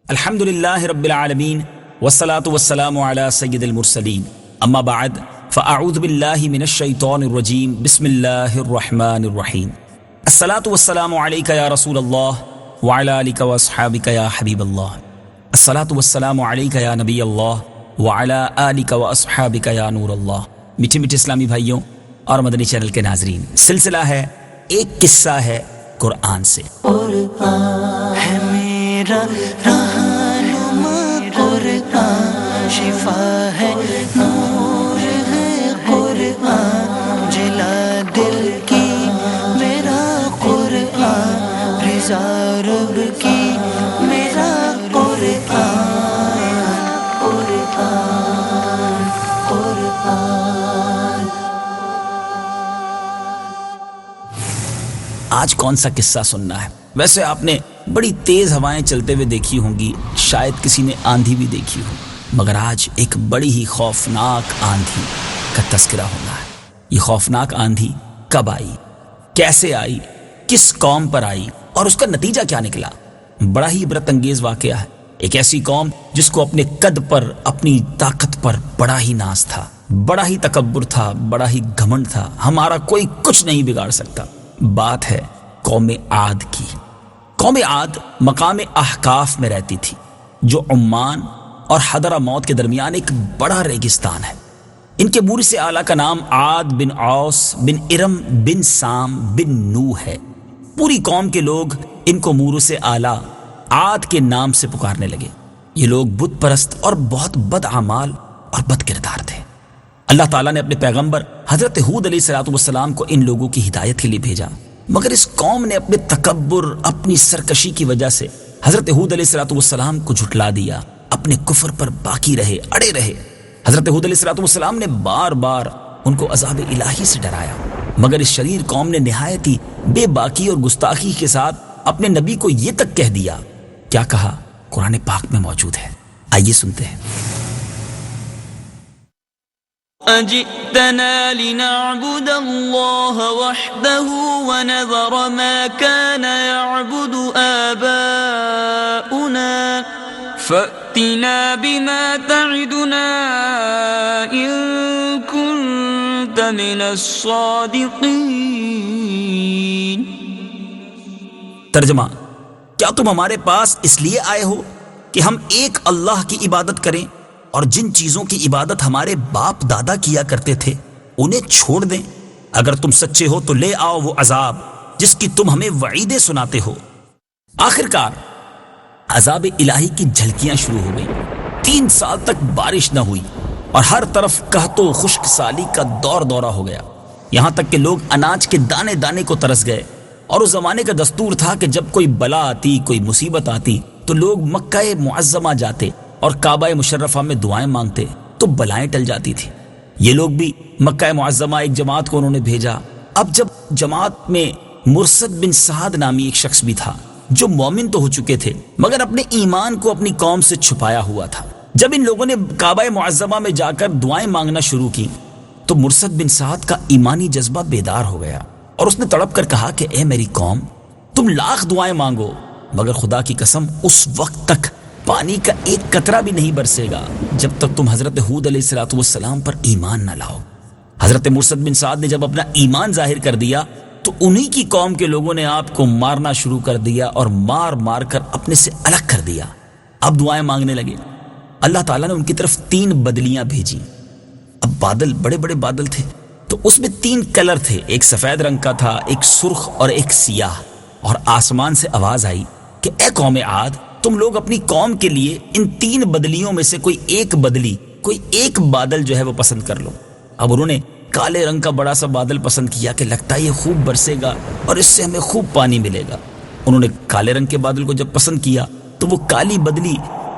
الحمد للہ رب العالمین والصلاة والسلام علی سید المرسلین اما بعد فاعوذ باللہ من الشیطان الرجیم بسم اللہ الرحمن الرحیم الصلاة والسلام علیک یا رسول اللہ وعلی آلک واصحابک یا حبیب اللہ الصلاة والسلام علیک یا نبی اللہ وعلی آلک واصحابک یا نور اللہ۔ میٹھے میٹھے اسلامی بھائیوں اور مدنی چینل کے ناظرین، سلسلہ ہے ایک قصہ ہے قرآن سے۔ قرآن ہے میرا رہنما، قرآن شفا ہے، نور ہے قرآن، جلا دل کی میرا قرآن، رضا رب کی میرا قرآن، قرآن قرآن۔ آج کون سا قصہ سننا ہے؟ ویسے آپ نے بڑی تیز ہوائیں چلتے ہوئے دیکھی ہوں گی، شاید کسی نے آندھی بھی دیکھی ہو، مگر آج ایک بڑی ہی خوفناک آندھی کا تذکرہ ہونا ہے۔ یہ خوفناک آندھی کب آئی، کیسے آئی، کس قوم پر آئی اور اس کا نتیجہ کیا نکلا؟ بڑا ہی عبرت انگیز واقعہ ہے۔ ایک ایسی قوم جس کو اپنے قد پر، اپنی طاقت پر بڑا ہی ناز تھا، بڑا ہی تکبر تھا، بڑا ہی گھمنڈ تھا، ہمارا کوئی کچھ نہیں بگاڑ سکتا۔ بات ہے قوم عاد کی۔ قوم عاد مقام احقاف میں رہتی تھی، جو عمان اور حضرموت کے درمیان ایک بڑا ریگستان ہے۔ ان کے بوری سے اعلیٰ کا نام عاد بن اوس بن ارم بن سام بن نوح ہے۔ پوری قوم کے لوگ ان کو مورو سے اعلیٰ عاد کے نام سے پکارنے لگے۔ یہ لوگ بت پرست اور بہت بد اعمال اور بد کردار تھے۔ اللہ تعالیٰ نے اپنے پیغمبر حضرت ہود علیہ السلام کو ان لوگوں کی ہدایت کے لیے بھیجا، مگر اس قوم نے اپنے تکبر، اپنی سرکشی کی وجہ سے حضرت ہود علیہ السلام کو جھٹلا دیا، اپنے کفر پر باقی رہے، اڑے رہے۔ حضرت ہود علیہ السلام نے بار بار ان کو عذاب الہی سے ڈرایا، مگر اس شریر قوم نے نہایت ہی بے باکی اور گستاخی کے ساتھ اپنے نبی کو یہ تک کہہ دیا۔ کیا کہا؟ قرآن پاک میں موجود ہے، آئیے سنتے ہیں۔ أجئتنا لنعبد الله وحده ونذر ما كان يعبد آباؤنا فأتنا بما تعدنا إن كنت من الصادقين۔ ترجمہ: کیا تم ہمارے پاس اس لیے آئے ہو کہ ہم ایک اللہ کی عبادت کریں اور جن چیزوں کی عبادت ہمارے باپ دادا کیا کرتے تھے انہیں چھوڑ دیں؟ اگر تم سچے ہو تو لے آؤ وہ عذاب جس کی تم ہمیں وعیدیں سناتے ہو۔ آخرکار عذاب الہی کی جھلکیاں شروع ہو گئیں۔ 3 سال تک بارش نہ ہوئی اور ہر طرف قحط و خشک سالی کا دورہ ہو گیا، یہاں تک کہ لوگ اناج کے دانے دانے کو ترس گئے۔ اور اس زمانے کا دستور تھا کہ جب کوئی بلا آتی، کوئی مصیبت آتی تو لوگ مکہ معظمہ جاتے اور کعبہ مشرفہ میں دعائیں مانگتے تو بلائیں ٹل جاتی تھی۔ یہ لوگ بھی مکہ معظمہ ایک جماعت کو انہوں نے بھیجا۔ اب جب جماعت میں مرثد بن سعد نامی ایک شخص بھی تھا جو مومن تو ہو چکے تھے مگر اپنے ایمان کو اپنی قوم سے چھپایا ہوا تھا۔ جب ان لوگوں نے کعبہ معظمہ میں جا کر دعائیں مانگنا شروع کی تو مرثد بن سعد کا ایمانی جذبہ بیدار ہو گیا اور اس نے تڑپ کر کہا کہ اے میری قوم، تم لاکھ دعائیں مانگو مگر خدا کی قسم اس وقت تک پانی کا ایک قطرہ بھی نہیں برسے گا جب تک تم حضرت ہود علیہ السلام پر ایمان نہ لاؤ۔ حضرت مرثد بن سعد نے جب اپنا ایمان ظاہر کر دیا تو انہی کی قوم کے لوگوں نے آپ کو مارنا شروع کر دیا اور مار مار کر اپنے سے الگ کر دیا۔ اب دعائیں مانگنے لگے۔ اللہ تعالیٰ نے ان کی طرف 3 بدلیاں بھیجی۔ اب بادل بڑے بڑے بادل تھے تو اس میں 3 کلر تھے، ایک سفید رنگ کا تھا، ایک سرخ اور ایک سیاہ۔ اور آسمان سے آواز آئی کہ اے قوم عاد، تم لوگ اپنی قوم کے لیے ان 3 بدلیوں میں سے کوئی ایک بدلی، کوئی ایک بادل جو ہے وہ پسند کر لو۔ اب انہوں نے کالے رنگ کا بڑا سا بادل پسند کیا کہ لگتا ہے یہ خوب برسے گا اور اس سے ہمیں خوب پانی ملے گا۔ انہوں نے کالے رنگ کے بادل کو جب پسند کیا تو وہ کالی بدلی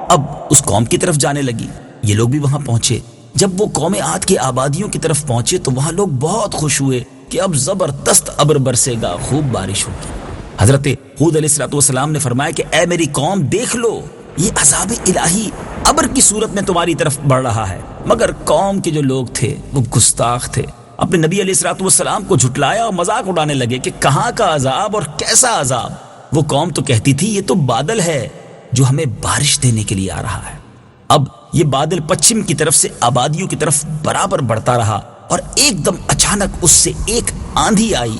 اب اس قوم کی طرف جانے لگی۔ یہ لوگ بھی وہاں پہنچے۔ جب وہ قوم عاد کی آبادیوں کی طرف پہنچے تو وہاں لوگ بہت خوش ہوئے کہ اب زبردست ابر برسے گا، خوب بارش ہوگی۔ حضرت ہود علیہ السلام نے فرمایا کہ اے میری قوم، دیکھ لو یہ عذاب الہی ابر کی صورت میں تمہاری طرف بڑھ رہا ہے۔ مگر قوم کے جو لوگ تھے وہ گستاخ تھے، اپنے نبی علیہ السلام کو جھٹلایا اور مذاق اڑانے لگے کہ کہاں کا عذاب اور کیسا عذاب۔ وہ قوم تو کہتی تھی یہ تو بادل ہے، جو ہمیں بارش دینے کے لیے آ رہا ہے۔ اب یہ بادل پچھم کی طرف سے آبادیوں کی طرف برابر بڑھتا رہا اور ایک دم اچانک اس سے ایک آندھی آئی،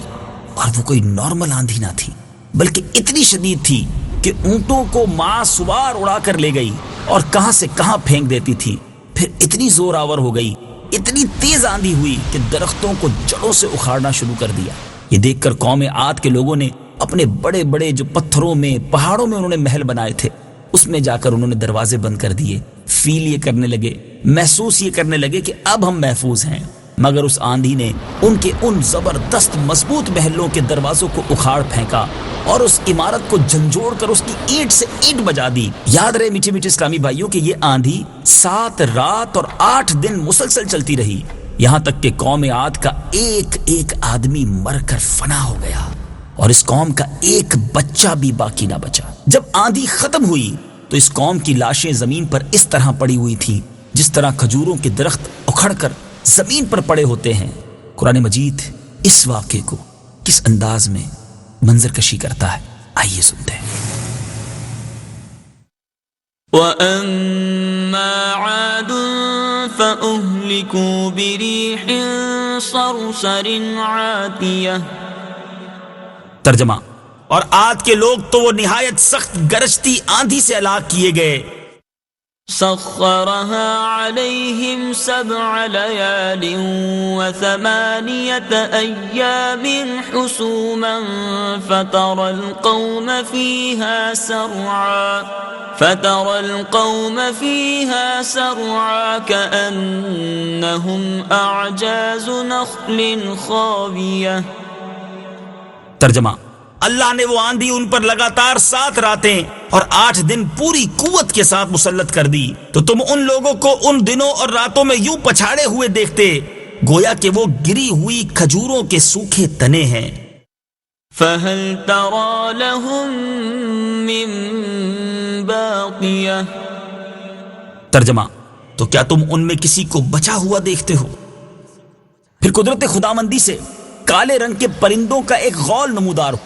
اور وہ کوئی نارمل آندھی نہ تھی بلکہ اتنی شدید تھی کہ اونٹوں کو ماں سوار اڑا کر لے گئی اور کہاں سے کہاں پھینک دیتی تھی۔ پھر اتنی زور آور ہو گئی، اتنی تیز آندھی ہوئی کہ درختوں کو جڑوں سے اکھاڑنا شروع کر دیا۔ یہ دیکھ کر قوم عاد کے لوگوں نے اپنے بڑے بڑے جو پتھروں میں پہاڑوں میں انہوں نے محل بنائے تھے اس میں جا کر انہوں نے دروازے بند کر دیے۔ فیل یہ کرنے لگے، محسوس یہ کرنے لگے کہ اب ہم محفوظ ہیں، مگر اس آندھی نے ان کے ان زبردست مضبوط محلوں کے دروازوں کو اکھاڑ پھینکا اور اس عمارت کو جھنجھوڑ کر اس کی اینٹ سے اینٹ بجا دی۔ یاد رہے میٹھے میٹھے اسلامی بھائیوں کہ یہ آندھی 7 رات اور 8 دن مسلسل چلتی رہی، یہاں تک کہ قوم عاد کا ایک ایک آدمی مر کر فنا ہو گیا اور اس قوم کا ایک بچہ بھی باقی نہ بچا۔ جب آندھی ختم ہوئی تو اس قوم کی لاشیں زمین پر اس طرح پڑی ہوئی تھیں جس طرح کھجوروں کے درخت اکھڑ کر زمین پر پڑے ہوتے ہیں۔ قرآن مجید اس واقعے کو کس انداز میں منظر کشی کرتا ہے، آئیے سنتے ہیں۔ وَأَمَّا عَادٌ فَأُهْلِكُوا بِرِيحٍ صَرْصَرٍ عَاتِيَةٍ۔ ترجمہ، اور عاد کے لوگ تو وہ نہایت سخت گرجتی آندھی سے ہلاک کیے گئے۔ سخرها عليهم 7 ليال و8 أيام حسوما فترى القوم فيها سرعا كأنهم أعجاز نخل خاوية۔ ترجمہ، اللہ نے وہ آندھی ان پر لگاتار 7 راتیں اور 8 دن پوری قوت کے ساتھ مسلط کر دی تو تم ان لوگوں کو ان دنوں اور راتوں میں یوں پچھاڑے ہوئے دیکھتے گویا کہ وہ گری ہوئی کھجوروں کے سوکھے تنے ہیں۔ فَهَلْ تَرَى لَهُم مِّن بَاقِيَةٍ۔ ترجمہ، تو کیا تم ان میں کسی کو بچا ہوا دیکھتے ہو؟ پھر قدرت خداوندی سے کالے رنگ کے پرندوں کا ایک غول نمودار ہو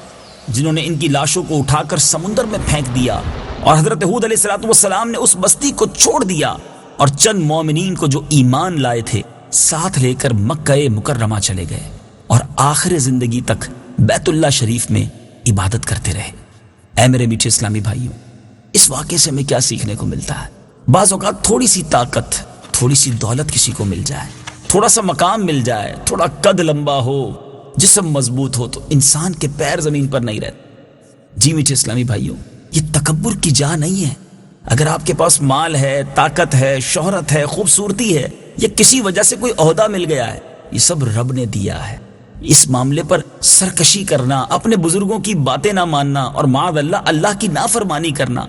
جنہوں نے ان کی لاشوں کو اٹھا کر سمندر میں پھینک دیا، اور حضرت ہود علیہ السلام نے اس بستی کو چھوڑ دیا اور چند مومنین کو جو ایمان لائے تھے ساتھ لے کر مکہ مکرمہ چلے گئے اور آخر زندگی تک بیت اللہ شریف میں عبادت کرتے رہے۔ اے میرے میٹھے اسلامی بھائیوں، اس واقعے سے ہمیں کیا سیکھنے کو ملتا ہے؟ بعض اوقات تھوڑی سی طاقت، تھوڑی سی دولت کسی کو مل جائے، تھوڑا سا مقام مل جائے، تھوڑا قد لمبا ہو، جسم مضبوط ہو، تو انسان کے پیر زمین پر نہیں رہتے۔ جی میٹھے اسلامی بھائیوں، یہ تکبر کی جا نہیں ہے۔ اگر آپ کے پاس مال ہے، طاقت ہے، شہرت ہے، خوبصورتی ہے، یا کسی وجہ سے کوئی عہدہ مل گیا ہے، یہ سب رب نے دیا ہے۔ اس معاملے پر سرکشی کرنا، اپنے بزرگوں کی باتیں نہ ماننا اور معاذ اللہ کی نافرمانی کرنا،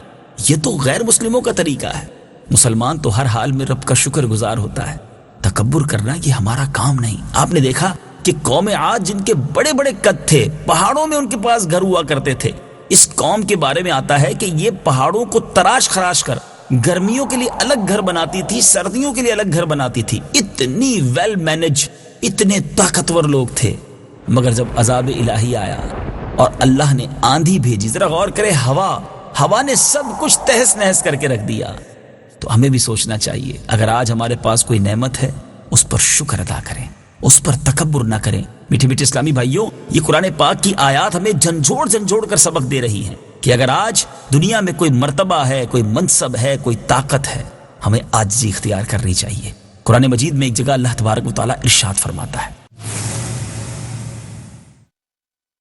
یہ تو غیر مسلموں کا طریقہ ہے۔ مسلمان تو ہر حال میں رب کا شکر گزار ہوتا ہے۔ تکبر کرنا یہ ہمارا کام نہیں۔ آپ نے دیکھا کہ قوم عاد جن کے بڑے بڑے قد تھے، پہاڑوں میں ان کے پاس گھر ہوا کرتے تھے، اس قوم کے بارے میں آتا ہے کہ یہ پہاڑوں کو تراش خراش کر گرمیوں کے لیے الگ گھر بناتی تھی، سردیوں کے لیے الگ گھر بناتی تھی۔ اتنی ویل مینج، اتنے طاقتور لوگ تھے، مگر جب عذاب الہی آیا اور اللہ نے آندھی بھیجی، ذرا غور کرے، ہوا نے سب کچھ تہس نہس کر کے رکھ دیا۔ تو ہمیں بھی سوچنا چاہیے، اگر آج ہمارے پاس کوئی نعمت ہے اس پر شکر ادا کریں، اس پر تکبر نہ کریں۔ میٹھے میٹھے اسلامی بھائیوں، یہ قرآن پاک کی آیات ہمیں جھنجھوڑ کر سبق دے رہی ہیں کہ اگر آج دنیا میں کوئی مرتبہ ہے، کوئی منصب ہے، کوئی طاقت ہے، ہمیں عاجزی اختیار کرنی چاہیے۔ قرآن مجید میں ایک جگہ اللہ تبارک و تعالیٰ ارشاد فرماتا ہے،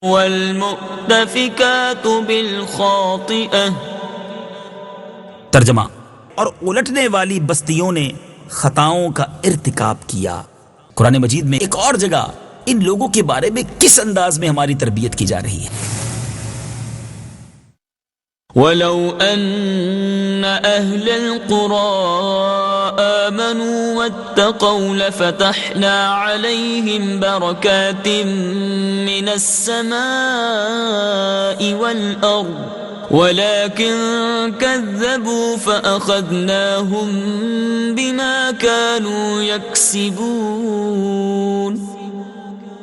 وَالْمُؤْتَفِكَاتُ بِالْخَاطِئَةِ۔ ترجمہ، اور الٹنے والی بستیوں نے خطاؤں کا ارتکاب کیا۔ قرآن مجید میں ایک اور جگہ ان لوگوں کے بارے میں کس انداز میں ہماری تربیت کی جا رہی ہے۔ وَلَوْ أَنَّ أَهْلَ الْقُرَىٰ آمَنُوا وَاتَّقَوْا لَفَتَحْنَا عَلَيْهِمْ بَرَكَاتٍ مِّنَ السَّمَاءِ وَالْأَرْضِ وَلَكِن كَذَّبُوا فَأَخَذْنَاهُم بِمَا كَانُوا يَكْسِبُونَ۔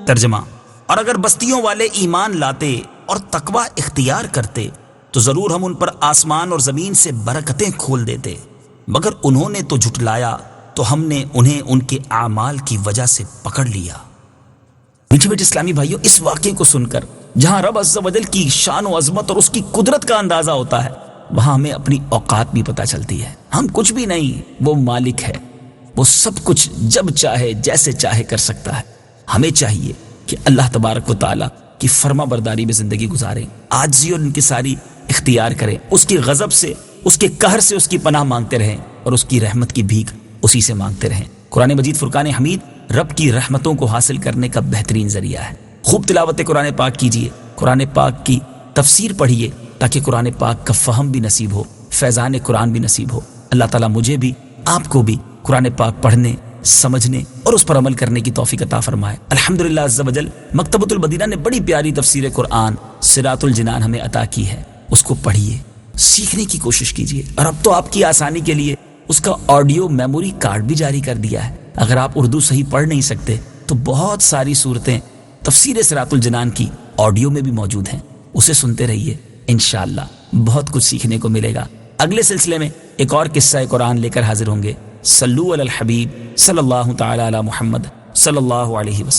ترجمہ، اور اگر بستیوں والے ایمان لاتے اور تقوی اختیار کرتے تو ضرور ہم ان پر آسمان اور زمین سے برکتیں کھول دیتے، مگر انہوں نے تو جھٹلایا تو ہم نے انہیں ان کے اعمال کی وجہ سے پکڑ لیا۔ میٹھے میٹھے اسلامی بھائیوں، اس واقعے کو سن کر جہاں رب عز و جل کی شان و عظمت اور اس کی قدرت کا اندازہ ہوتا ہے، وہاں ہمیں اپنی اوقات بھی پتہ چلتی ہے۔ ہم کچھ بھی نہیں، وہ مالک ہے، وہ سب کچھ جب چاہے جیسے چاہے کر سکتا ہے۔ ہمیں چاہیے کہ اللہ تبارک و تعالیٰ کی فرما برداری میں زندگی گزاریں، عاجزی اور انکساری اختیار کریں، اس کی غضب سے، اس کے قہر سے اس کی پناہ مانگتے رہیں اور اس کی رحمت کی بھیک اسی سے مانگتے رہیں۔ قرآن مجید فرقان حمید رب کی رحمتوں کو حاصل کرنے کا بہترین ذریعہ ہے۔ خوب تلاوت قرآن پاک کیجئے، قرآن پاک کی تفسیر پڑھیے تاکہ قرآن پاک کا فہم بھی نصیب ہو، فیضان قرآن بھی نصیب ہو۔ اللہ تعالیٰ مجھے بھی آپ کو بھی قرآن پاک پڑھنے، سمجھنے اور اس پر عمل کرنے کی توفیق عطا فرمائے۔ الحمدللہ عز و جل مکتبۃ المدینہ نے بڑی پیاری تفسیر قرآن صراط الجنان ہمیں عطا کی ہے، اس کو پڑھیے، سیکھنے کی کوشش کیجیے، اور اب تو آپ کی آسانی کے لیے اس کا آڈیو میموری کارڈ بھی جاری کر دیا ہے۔ اگر آپ اردو صحیح پڑھ نہیں سکتے تو بہت ساری صورتیں تفسیر صراط الجنان کی آڈیو میں بھی موجود ہیں، اسے سنتے رہیے، انشاءاللہ بہت کچھ سیکھنے کو ملے گا۔ اگلے سلسلے میں ایک اور قصہ قرآن لے کر حاضر ہوں گے۔ صلو علی الحبیب صلی اللہ تعالی علی محمد صلی اللہ علیہ وسلم۔